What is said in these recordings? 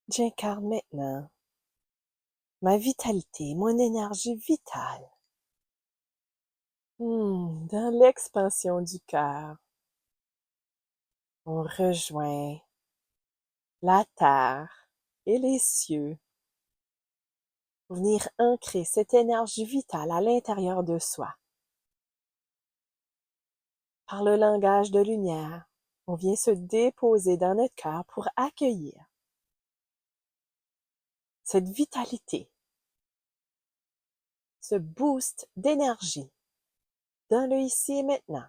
J'incarne maintenant ma vitalité, mon énergie vitale. Dans l'expansion du cœur, on rejoint la terre et les cieux pour venir ancrer cette énergie vitale à l'intérieur de soi. Par le langage de lumière, on vient se déposer dans notre cœur pour accueillir cette vitalité, ce boost d'énergie dans le ici et maintenant.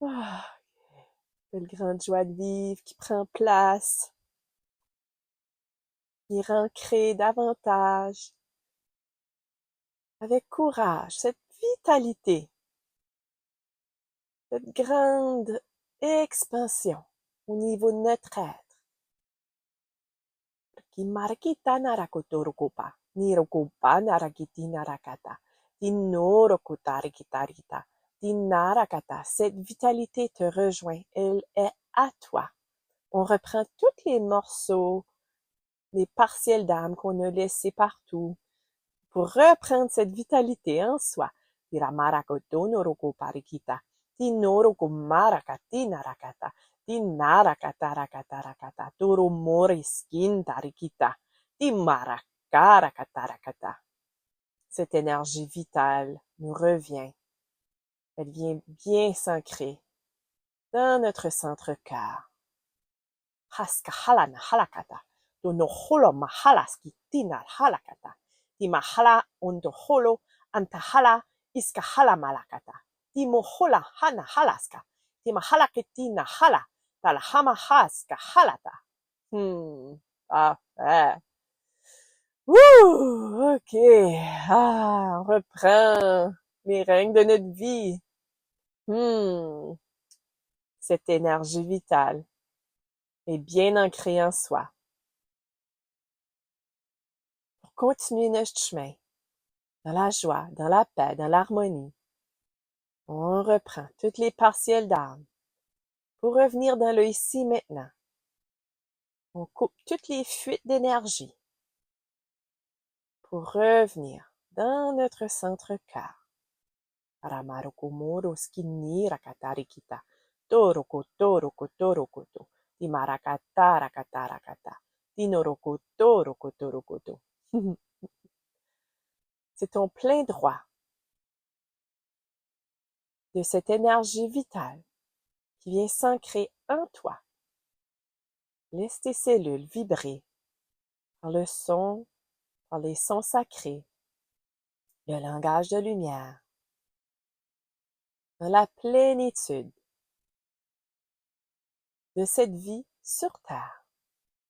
Ah, belle grande joie de vivre qui prend place, qui est ancrée davantage, avec courage, cette vitalité, cette grande expansion au niveau de notre être. Ki marakita narakotorukopa, nirokopa narakiti narakata, tinorokotarikita, tinarakata. Cette vitalité te rejoint, elle est à toi. On reprend tous les morceaux, les partiels d'âme qu'on a laissés partout, pour reprendre cette vitalité en soi. Tiramarakotonorukoparikita, tinorokomarakati narakata, tinarakatarakataraka, toromoriskintarikita, timarakarakatarakata. Cette énergie vitale nous revient. Elle vient bien s'ancrer dans notre centre cœur. Haska halana halakata, donoholo mahalaski tinar halakata, timahala ondoholo antahala iskahala malakata, timohola hana halaska, timahalaketina hala, talahama haska halata. Parfait. Wouh, ok. On reprend les règnes de notre vie. Cette énergie vitale est bien ancrée en soi. Pour continuer notre chemin, dans la joie, dans la paix, dans l'harmonie, on reprend toutes les partiels d'âme pour revenir dans le ici maintenant. On coupe toutes les fuites d'énergie pour revenir dans notre centre cœur. Aramarokomoro skinni rakatarikita, toroko toroko torokoto, timarakata rakata rakata, tinoroko toroko torokoto. C'est ton plein droit de cette énergie vitale qui vient s'ancrer en toi. Laisse tes cellules vibrer par le son, par les sons sacrés, le langage de lumière, dans la plénitude de cette vie sur terre.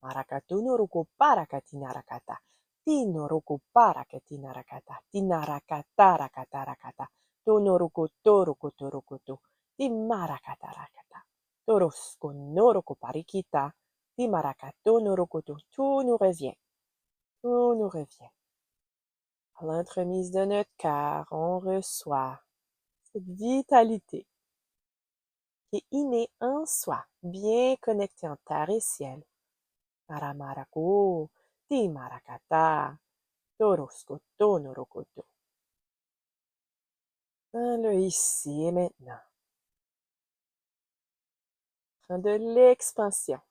Marakatunuruku parakatinarakata, tinoruku parakatinarakata, tinarakata rakata rakata, tonoruku toruku torukutu, timarakata rakata, torosku noruku parikita, timarakato norukutu. Tout nous revient. Tout nous revient. À l'entremise de notre cœur, on reçoit cette vitalité qui est innée en soi, bien connectée en terre et ciel. Aramarako, timarakata, torosko tonorokoto. Dans le ici et maintenant. Prends de l'expansion.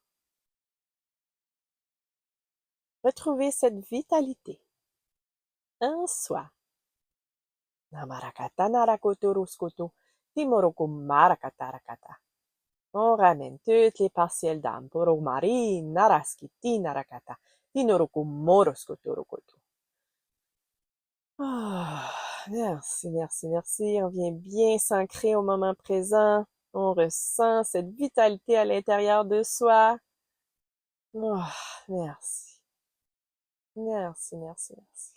Retrouvez cette vitalité en soi. Namarakata narakoto roskoto, timoroko marakata rakata. On ramène toutes les partiels d'âme. Poromari, naraski, tinarakata, tinoroku moroskoto rokoto. Merci, merci, merci. On vient bien s'ancrer au moment présent. On ressent cette vitalité à l'intérieur de soi. Merci. Merci, merci, merci.